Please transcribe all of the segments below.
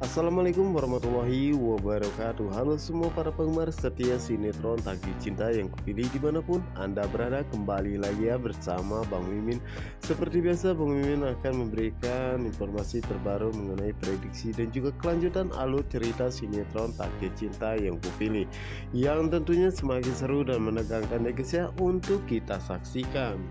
Assalamualaikum warahmatullahi wabarakatuh. Halo semua para penggemar setia sinetron Tagih Cinta yang kupilih dimanapun Anda berada. Kembali lagi ya bersama Bang Mimin. Seperti biasa Bang Mimin akan memberikan informasi terbaru mengenai prediksi dan juga kelanjutan alur cerita sinetron Tagih Cinta yang kupilih, yang tentunya semakin seru dan menegangkan ya guys ya untuk kita saksikan.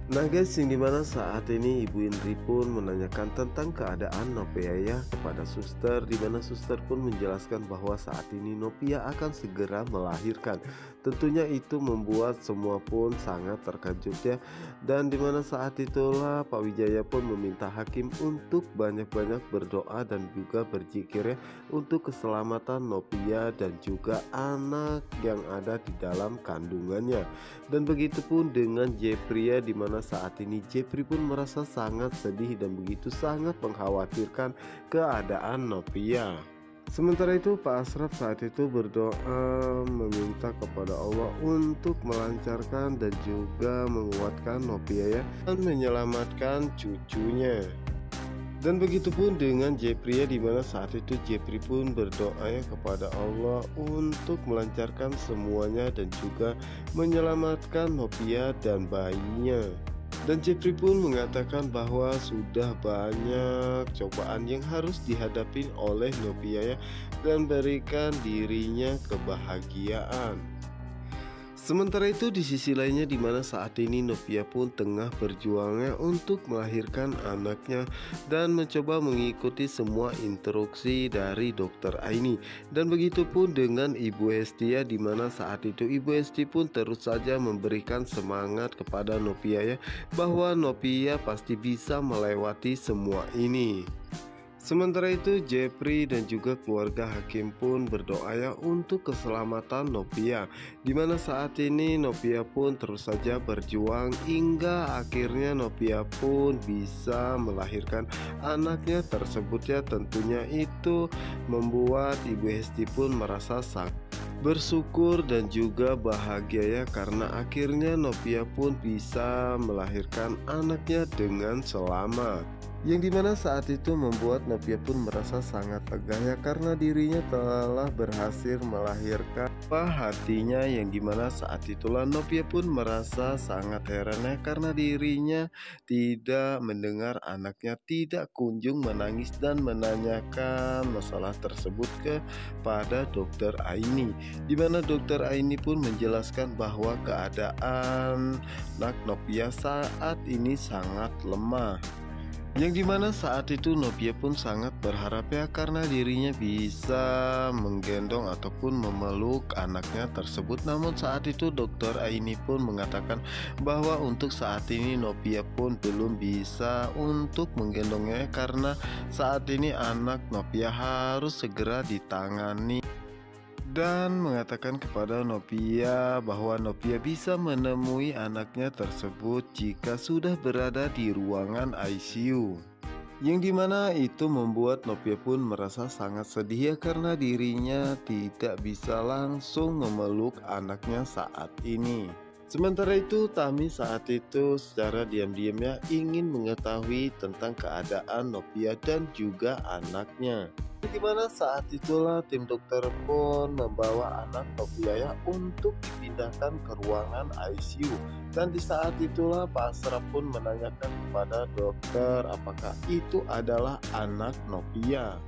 Nah guys, yang dimana saat ini Ibu Indri pun menanyakan tentang keadaan Novia ya kepada suster, dimana suster pun menjelaskan bahwa saat ini Novia akan segera melahirkan. Tentunya itu membuat semua pun sangat terkejut ya. Dan dimana saat itulah Pak Wijaya pun meminta hakim untuk banyak-banyak berdoa dan juga berzikir ya untuk keselamatan Novia dan juga anak yang ada di dalam kandungannya. Dan begitu pun dengan Jepria, dimana saat ini Jepri pun merasa sangat sedih dan begitu sangat mengkhawatirkan keadaan Novia. Sementara itu Pak Asraf saat itu berdoa meminta kepada Allah untuk melancarkan dan juga menguatkan Novia ya, dan menyelamatkan cucunya. Dan begitu pun dengan Jepria, dimana saat itu Jepri pun berdoa ya kepada Allah untuk melancarkan semuanya dan juga menyelamatkan Novia dan bayinya. Dan Jepri pun mengatakan bahwa sudah banyak cobaan yang harus dihadapi oleh Novia ya, dan berikan dirinya kebahagiaan. Sementara itu di sisi lainnya, dimana saat ini Novia pun tengah berjuangnya untuk melahirkan anaknya dan mencoba mengikuti semua instruksi dari dokter Aini. Dan begitu pun dengan Ibu Hesti ya, dimana saat itu Ibu Hesti pun terus saja memberikan semangat kepada Novia ya, bahwa Novia pasti bisa melewati semua ini. Sementara itu Jepri dan juga keluarga hakim pun berdoa ya untuk keselamatan Novia, dimana saat ini Novia pun terus saja berjuang hingga akhirnya Novia pun bisa melahirkan anaknya tersebut ya. Tentunya itu membuat Ibu Hesti pun merasa sangat bersyukur dan juga bahagia ya, karena akhirnya Novia pun bisa melahirkan anaknya dengan selamat. Yang dimana saat itu membuat Novia pun merasa sangat lega ya, karena dirinya telah berhasil melahirkan hatinya. Yang dimana saat itulah Novia pun merasa sangat heran ya, karena dirinya tidak mendengar anaknya tidak kunjung menangis dan menanyakan masalah tersebut kepada dokter Aini. Dimana dokter Aini pun menjelaskan bahwa keadaan anak Novia saat ini sangat lemah. Yang dimana saat itu Novia pun sangat berharap ya, karena dirinya bisa menggendong ataupun memeluk anaknya tersebut. Namun saat itu dokter Aini pun mengatakan bahwa untuk saat ini Novia pun belum bisa untuk menggendongnya, karena saat ini anak Novia harus segera ditangani, dan mengatakan kepada Novia bahwa Novia bisa menemui anaknya tersebut jika sudah berada di ruangan ICU. Yang dimana itu membuat Novia pun merasa sangat sedih ya, karena dirinya tidak bisa langsung memeluk anaknya saat ini. Sementara itu Tami saat itu secara diam-diamnya ingin mengetahui tentang keadaan Novia dan juga anaknya. Dimana saat itulah tim dokter pun membawa anak Novia ya untuk dipindahkan ke ruangan ICU. Dan di saat itulah Pak Asraf pun menanyakan kepada dokter apakah itu adalah anak Novia.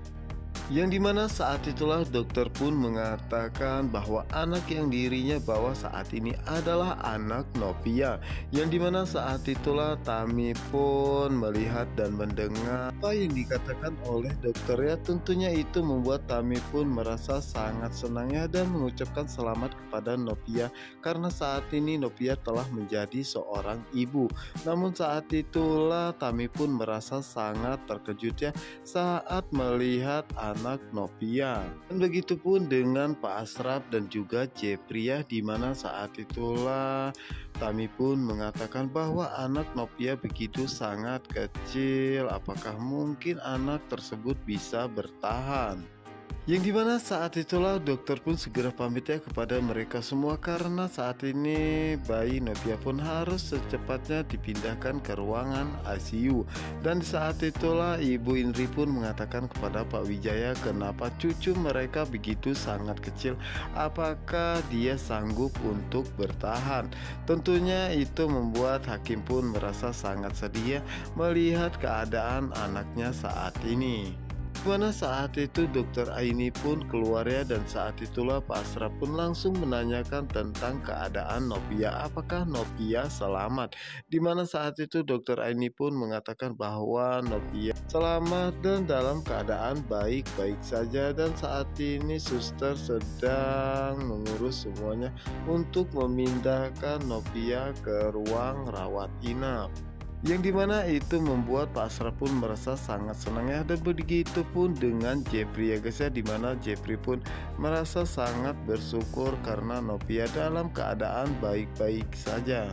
Yang dimana saat itulah dokter pun mengatakan bahwa anak yang dirinya bawa saat ini adalah anak Novia. Yang dimana saat itulah Tami pun melihat dan mendengar apa yang dikatakan oleh dokter ya. Tentunya itu membuat Tami pun merasa sangat senang ya, dan mengucapkan selamat kepada Novia, karena saat ini Novia telah menjadi seorang ibu. Namun saat itulah Tami pun merasa sangat terkejut ya saat melihat anak Novia. Dan begitu pun dengan Pak Asraf dan juga Jepria, di mana saat itulah Tami pun mengatakan bahwa anak Novia begitu sangat kecil, apakah mungkin anak tersebut bisa bertahan. Yang dimana saat itulah dokter pun segera pamit ya kepada mereka semua, karena saat ini bayi Novia pun harus secepatnya dipindahkan ke ruangan ICU. Dan saat itulah Ibu Indri pun mengatakan kepada Pak Wijaya kenapa cucu mereka begitu sangat kecil, apakah dia sanggup untuk bertahan. Tentunya itu membuat hakim pun merasa sangat sedih ya melihat keadaan anaknya saat ini. Dimana saat itu dokter Aini pun keluar ya, dan saat itulah Pak Asraf pun langsung menanyakan tentang keadaan Novia, apakah Novia selamat. Dimana saat itu dokter Aini pun mengatakan bahwa Novia selamat dan dalam keadaan baik-baik saja, dan saat ini suster sedang mengurus semuanya untuk memindahkan Novia ke ruang rawat inap. Yang dimana itu membuat Pak Asraf pun merasa sangat senang ya, dan begitu pun dengan Jepri ya guys ya, dimana Jepri pun merasa sangat bersyukur karena Novia dalam keadaan baik-baik saja.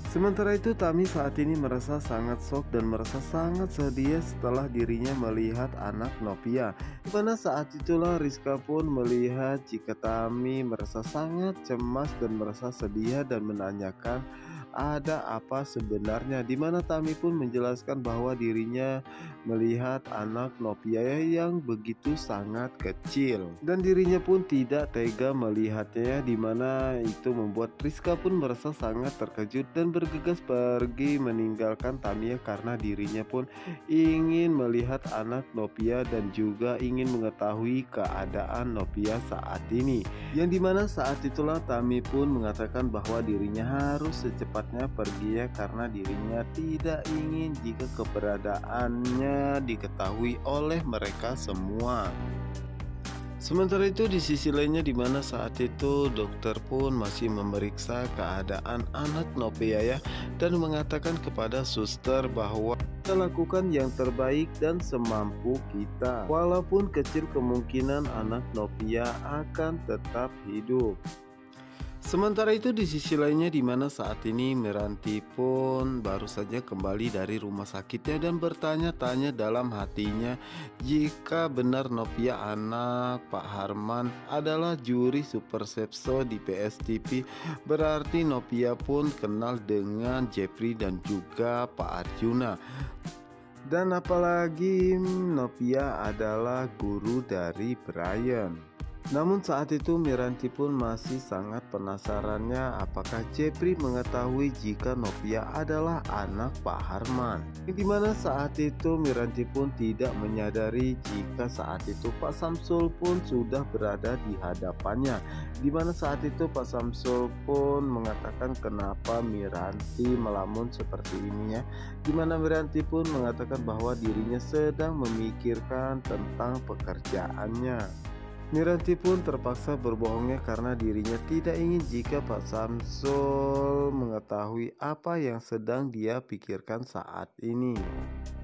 Sementara itu Tami saat ini merasa sangat shock dan merasa sangat sedih setelah dirinya melihat anak Novia. Dimana saat itulah Rizka pun melihat jika Tami merasa sangat cemas dan merasa sedih dan menanyakan ada apa sebenarnya, dimana Tami pun menjelaskan bahwa dirinya melihat anak Novia yang begitu sangat kecil dan dirinya pun tidak tega melihatnya, dimana itu membuat Rizka pun merasa sangat terkejut dan bergegas pergi meninggalkan Tami karena dirinya pun ingin melihat anak Novia dan juga ingin mengetahui keadaan Novia saat ini. Yang dimana saat itulah Tami pun mengatakan bahwa dirinya harus secepatnya pergi ya, karena dirinya tidak ingin jika keberadaannya diketahui oleh mereka semua. Sementara itu di sisi lainnya, dimana saat itu dokter pun masih memeriksa keadaan anak Novia ya, dan mengatakan kepada suster bahwa kita lakukan yang terbaik dan semampu kita, walaupun kecil kemungkinan anak Novia akan tetap hidup. Sementara itu di sisi lainnya, dimana saat ini Miranti pun baru saja kembali dari rumah sakitnya dan bertanya-tanya dalam hatinya jika benar Novia anak Pak Harman adalah juri Super Sepso di PSTV, berarti Novia pun kenal dengan Jepri dan juga Pak Arjuna. Dan apalagi Novia adalah guru dari Brian. Namun saat itu Miranti pun masih sangat penasarannya apakah Jepri mengetahui jika Novia adalah anak Pak Harman. Dimana saat itu Miranti pun tidak menyadari jika saat itu Pak Samsul pun sudah berada di hadapannya. Dimana saat itu Pak Samsul pun mengatakan kenapa Miranti melamun seperti ini ya. Dimana Miranti pun mengatakan bahwa dirinya sedang memikirkan tentang pekerjaannya. Miranti pun terpaksa berbohongnya karena dirinya tidak ingin jika Pak Samsul mengetahui apa yang sedang dia pikirkan saat ini.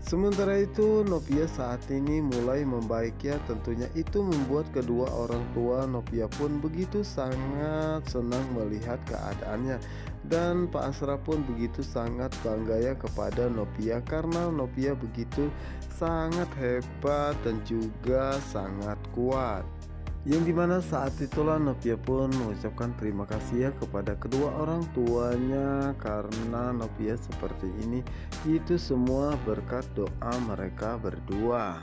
Sementara itu Novia saat ini mulai membaik ya, tentunya itu membuat kedua orang tua Novia pun begitu sangat senang melihat keadaannya. Dan Pak Asraf pun begitu sangat bangga ya kepada Novia karena Novia begitu sangat hebat dan juga sangat kuat. Yang dimana saat itulah Novia pun mengucapkan terima kasih ya kepada kedua orang tuanya karena Novia seperti ini. Itu semua berkat doa mereka berdua.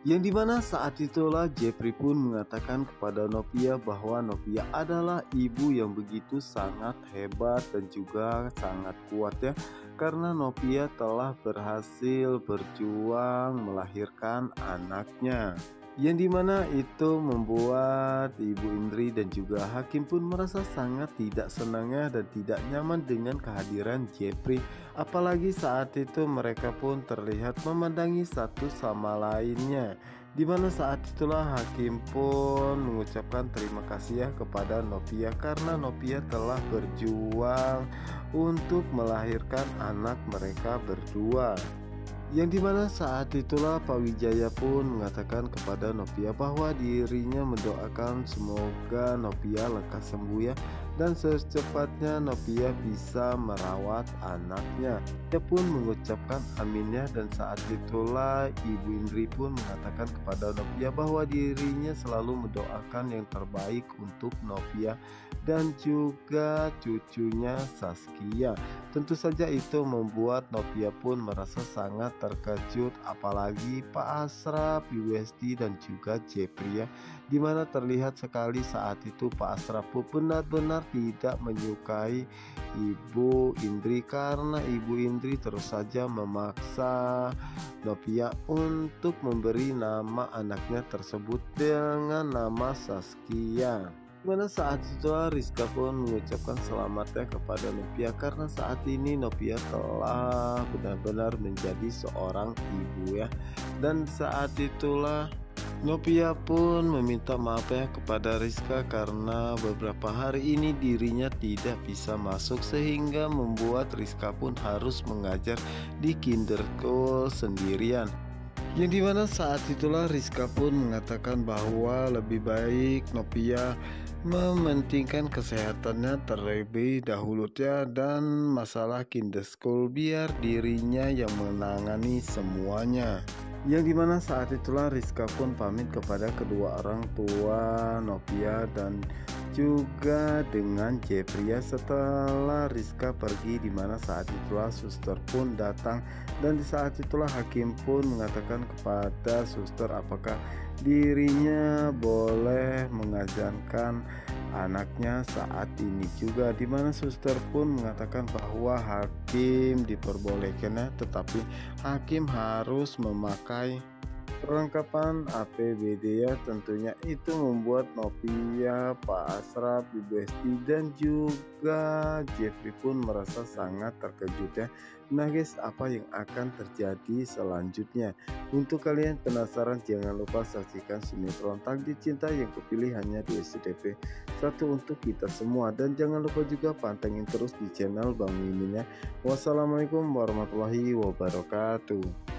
Yang dimana saat itulah Jepri pun mengatakan kepada Novia bahwa Novia adalah ibu yang begitu sangat hebat dan juga sangat kuat ya, karena Novia telah berhasil berjuang melahirkan anaknya. Yang dimana itu membuat Ibu Indri dan juga Hakim pun merasa sangat tidak senangnya dan tidak nyaman dengan kehadiran Jepri. Apalagi saat itu mereka pun terlihat memandangi satu sama lainnya. Dimana saat itulah Hakim pun mengucapkan terima kasih ya kepada Novia karena Novia telah berjuang untuk melahirkan anak mereka berdua. Yang dimana saat itulah Pak Wijaya pun mengatakan kepada Novia bahwa dirinya mendoakan semoga Novia lekas sembuh ya, dan secepatnya Novia bisa merawat anaknya. Dia pun mengucapkan aminnya, dan saat itulah Ibu Indri pun mengatakan kepada Novia bahwa dirinya selalu mendoakan yang terbaik untuk Novia dan juga cucunya Saskia. Tentu saja itu membuat Novia pun merasa sangat terkejut, apalagi Pak Asraf, Ibu Esti dan juga Jepri, dimana terlihat sekali saat itu Pak Asraf pun benar-benar tidak menyukai Ibu Indri, karena Ibu Indri terus saja memaksa Novia untuk memberi nama anaknya tersebut dengan nama Saskia. Dimana saat itu Rizka pun mengucapkan selamatnya kepada Novia, karena saat ini Novia telah benar-benar menjadi seorang ibu, dan saat itulah Novia pun meminta maaf kepada Rizka karena beberapa hari ini dirinya tidak bisa masuk, sehingga membuat Rizka pun harus mengajar di kindergarten sendirian. Yang dimana saat itulah Rizka pun mengatakan bahwa lebih baik Novia mementingkan kesehatannya terlebih dahulu, dan masalah kindergarten biar dirinya yang menangani semuanya. Yang dimana saat itulah Rizka pun pamit kepada kedua orang tua Novia dan juga dengan Jepria. Setelah Rizka pergi, dimana saat itulah suster pun datang, dan di saat itulah hakim pun mengatakan kepada suster apakah dirinya boleh mengajarkan anaknya saat ini juga, dimana suster pun mengatakan bahwa hakim diperbolehkannya, tetapi hakim harus memakai perlengkapan APBD, tentunya itu membuat Novia, Pak Asraf, Ibu Esti dan juga Jeffrey pun merasa sangat terkejut. Nah guys, apa yang akan terjadi selanjutnya? Untuk kalian penasaran, jangan lupa saksikan sinetron Takdir Cinta yang kupilih hanya di SCTV 1 untuk kita semua, dan jangan lupa juga pantengin terus di channel Bang Mimin. Wassalamualaikum warahmatullahi wabarakatuh.